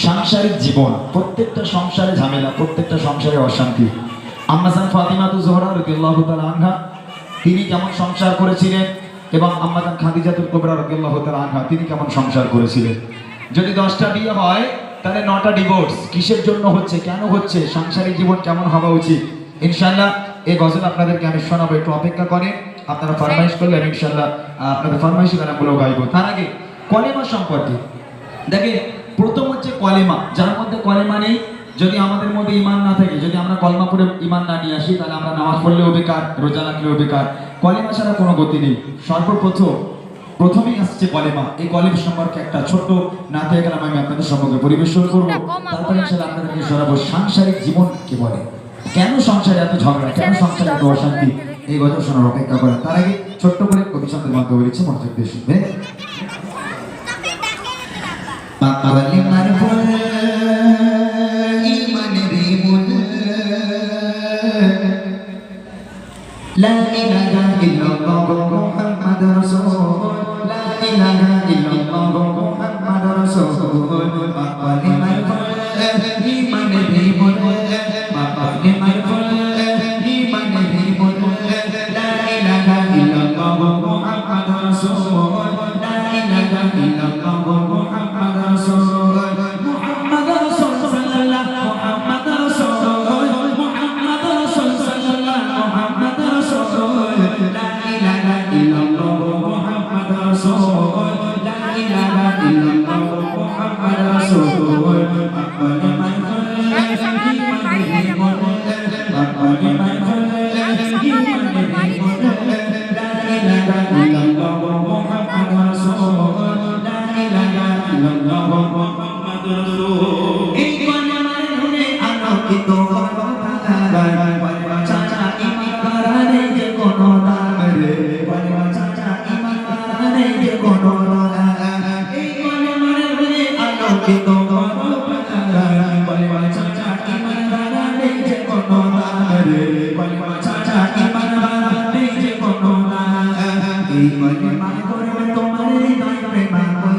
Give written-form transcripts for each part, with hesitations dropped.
সাংসারিক জীবন, প্রত্যেকটা সংসারে ঝামেলা, প্রত্যেকটা সংসারে অশান্তি। আম্মা জান ফাতিমাতুজ জোহরা রাদিয়াল্লাহু তাআলা আনহা তিনি কেমন সংসার করেছিলেন এবং আম্মা জান খাদিজাতুল কুবরা রাদিয়াল্লাহু তাআলা আনহা তিনি কেমন সংসার করেছিলেন। যদি 10টা বিয়ে হয় তাহলে 9টা ডিভোর্স কিসের জন্য হচ্ছে, কেন হচ্ছে, সাংসারিক জীবন কেমন হওয়া উচিত, ইনশাআল্লাহ এই গজল আপনাদেরকে আমি শোনাবো। একটু অপেক্ষা করেন, আপনারা ফরমাইশ করলে আমি ইনশাআল্লাহ আপনাদের ফরমাইশি গানগুলো গাইবো। তার আগে কলেমা সম্পর্কে দেখেন, প্রথম হচ্ছে কলেমা। যার মধ্যে কলেমা নেই, যদি আমাদের মধ্যে ইমান না থাকে, যদি আমরা কলমা পড়ে ইমান না নিয়ে আসি, তাহলে আমরা নামাজ পড়লেও বেকার, রোজা রাখলেও বেকার। কলেমা ছাড়া কোনো গতি নেই। প্রথমেই আসছে কলেমা। এই কলেমা সম্পর্কে একটা ছোট্ট নাতে কালাম আমি আপনাদের সম্পর্কে পরিবেশন করবো। তারপরে ইনশাআল্লাহ আপনাদেরকে শোনাবো সাংসারিক জীবন কি বলে, কেন সংসারে এত ঝগড়া, কেন সংসারে এত অশান্তি, এই গজল শোনার অপেক্ষা করে। তার আগে ছোট্ট করে কবি সন্ধ্যের মাধ্যমে বলেছে, মনোযোগ দিয়ে শুনবে। لا إله إلا الله محمد رسول، لا إله إلا الله محمد رسول، أقبل مرفوع إيمان بيمون، أقبل مرفوع إيمان بيمون، لا إله إلا الله محمد رسول، لا إله إلا الله محمد رسول، محمد رسول صلى الله، محمد رسول، محمد رسول صلى الله، محمد رسول، لا إله إلا الله محمد رسول، لا إله إلا الله محمد رسول، أقبل مرفوع إيمان بيمون، أقبل مرفوع إيمان بيمون، لا إله إلا الله محمد رسول، لا إله إلا الله محمد رسول। এই কলেমার নুনে আলোকিত কলেমা চাচা ইমান করারে যে কোনো দাম রে, কলেমা চাচা ইমান করারে যে কোনো দাম, এই কলেমার নুনে আলোকিত কলেমা চাচা ইমান করারে যে কোনো দাম রে, কলেমা চাচা ইমান করারে যে কোনো দাম, এই কলেমা করবে তোমার হৃদয় প্রেমাকুল,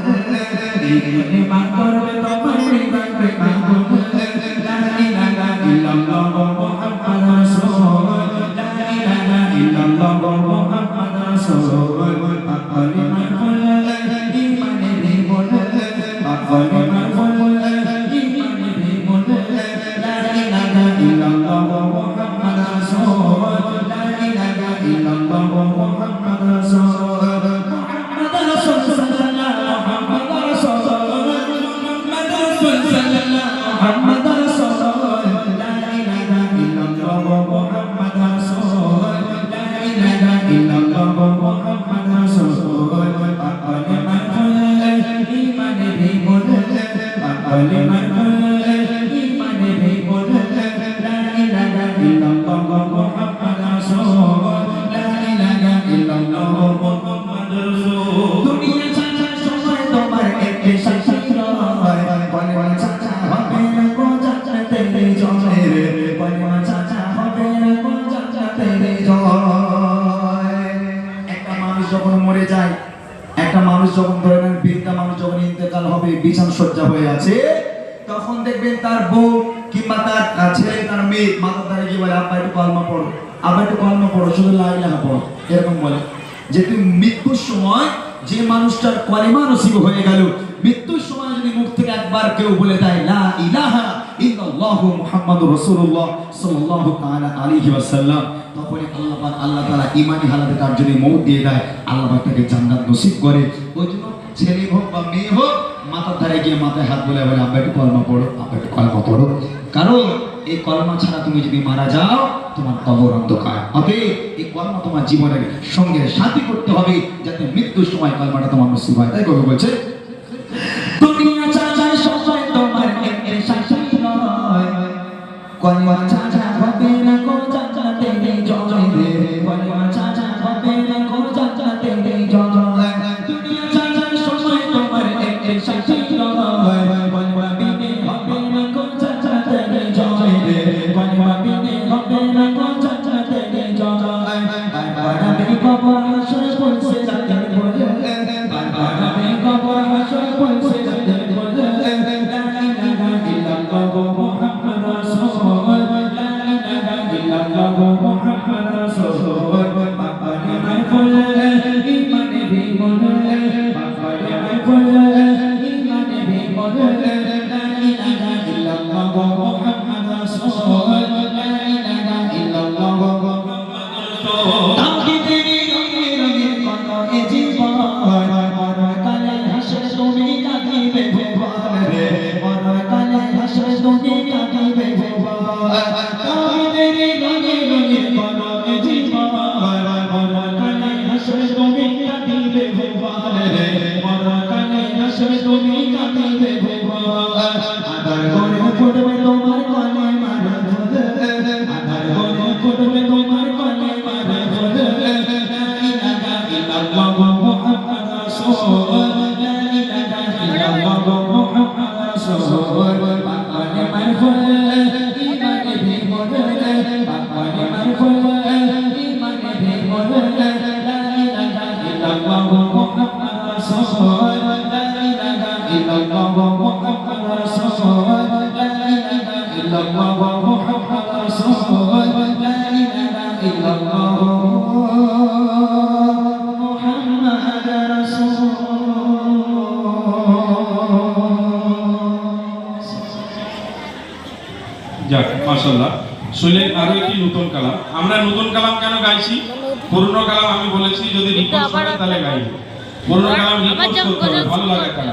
এই কলেমা করবে তোমার হৃদয় প্রেমাকুল, লা ইলাহা ইল্লাল্লাহ মুহাম্মাদুর রাসূল, লা ইলাহা ইল্লাল্লাহ মুহাম্মাদুর রাসূল, আকাল মারফুল ঈমানে বিমুল, আকাল মারফুল ঈমানে বিমুল, লা ইলাহা ইল্লাল্লাহ মুহাম্মাদুর রাসূল, লা ইলাহা ইল্লাল্লাহ মুহাম্মাদুর রাসূল, মুহাম্মাদুর রাসূল সাল্লাল্লাহু, মুহাম্মাদুর রাসূল, মুহাম্মাদুর রাসূল সাল্লাল্লাহু, মুহাম্মাদুর রাসূল, লা ইলাহা ইল্লাল্লাহ মুহাম্মাদুর রাসূল, লা ইলাহা ইল্লাল্লাহ মুহাম্মাদুর রাসূল, আকাল মারফুল ঈমানে বিমুল, আকাল মারফুল ঈমানে বিমুল, লা ইলাহা ইল্লাল্লাহ মুহাম্মাদুর রাসূল, লা ইলাহা ইল্লাল্লাহ মুহাম্মাদুর রাসূল। দুনিয়া ছাড়ার সময় তোমার একটি সাথী নয়, কলেমা চাচা হবে না কো জান্নাতে জয় রে, কলেমা চাচা হবে না কো জান্নাতে জয়। একটা মানুষ যখন মরে যায়, একটা মানুষ যখন ধরে নেন বৃদ্ধা মানুষ যখন ইন্তেকাল হবে, বিছানা সজ্জা হয়ে আছে, তখন দেখবেন তার বউ কিংবা তার ছেলে তার মেয়ে মাথার ধারে গিয়ে বলে, আব্বা একটু কলমা পড়ো, আব্বা একটু কলমা পড়ো, শুধু লা ইলাহা পড়ো, এরকম বলে। যে তুমি মৃত্যুর সময় যে মানুষটার কলেমা নসিব হয়ে গেল, মৃত্যুর সময় যদি মুখ থেকে একবার কেউ বলে দেয় লা ইলাহা ইল্লাল্লাহু মুহাম্মাদুর রাসূলুল্লাহ সাল্লাল্লাহু তাআলা আলাইহি ওয়াসাল্লাম, তখন আল্লাহ তাআলা ঈমানি হালাতে তার জন্য মওত দিয়ে দেয়, আল্লাহ পাক তাকে জান্নাত নসিব করে। ওই জন্য ছেলে হোক বা মেয়ে হোক মাথার ধারে গিয়ে মাথায় হাত বলে বলে, আব্বা একটু কলমা পড়ো, আব্বা একটু কলমা পড়ো, কারণ এই কলমা ছাড়া তুমি যদি মারা যাও তোমার কবর অন্ধকার। অতএব এই কলমা তোমার জীবনের সঙ্গে সাথী করতে হবে, যাতে মৃত্যুর সময় কলমাটা তোমার নসিব হয়। তাই কবি বলছে, দুনিয়া চাচার সময় তোমার একটি সাথী নয়, কলমা চাচা হবে না কো জান্নাতে জয় রে, কলমা চাচা হবে না কো জান্নাতে জয়, দুনিয়া চাচার সময় তোমার একটি সাথী নয়, কলমা বিনে হবে না কো জান্নাতে জয় রে, কলমা বিনে হবে না কো জান্নাতে জয়, বারবারে কবর হাসর পৌঁছে যাতে বলে, বারবারে কবর হাসর পৌঁছে যাতে বলে, লা বলে লা ইলাহা ইল্লাল্লাহ মুহাম্মাদুর রাসূলুল্লাহ লা ইলাহা ইল্লাল্লাহ মুহাম্মাদুর রাসূলুল্লাহ তাওহীদেরই রঙে রঙে কত এ জীবন মরণকালে হাসরে তুমি কাঁদিবে ভুবন রে মরণকালে হাসরে তুমি কাঁদিবে ভুবন তাওহীদেরই রঙে রঙে কত এ জীবন মরণকালে হাসরে তুমি কাঁদিবে ভুবন রে মরণকালে হাসরে তুমি কাঁদিবে ভুবন আধার করে ফুটবে তোমার কলে মারা ফুল আধার করে ফুটবে তোমার কলে মারা ফুল লা ইলাহা ইল্লাল্লাহ মুহাম্মাদুর রাসূলুল্লাহ লা ইলাহা ইল্লাল্লাহ মুহাম্মাদুর রাসূলুল্লাহ পাকনে মারফুল ইমানে ভিমল পাকনে মারফুল ইমানে ভিমল লা ইলাহা ইল্লাল্লাহ মুহাম্মাদুর রাসূলুল্লাহ লা ইলাহা ইল্লাল্লাহ মুহাম্মাদুর রাসূলুল্লাহ লা ইলাহা ইল্লাল্লাহ মুহাম্মাদুর রাসূলুল্লাহ লা ইলাহা ইল্লাল্লাহ মুহাম্মাদুর রাসূলুল্লাহ। যাক মাশাআল্লাহ শুনলেন আরো একটি নতুন কালাম। আমরা নতুন কালাম কেন গাইছি? পুরনো কালাম আমি বলেছি যদি রিকোয়েস্ট করে তাহলে গাইব। পুরনো কালাম রিকোয়েস্ট করতে হবে, ভালো লাগে কালাম।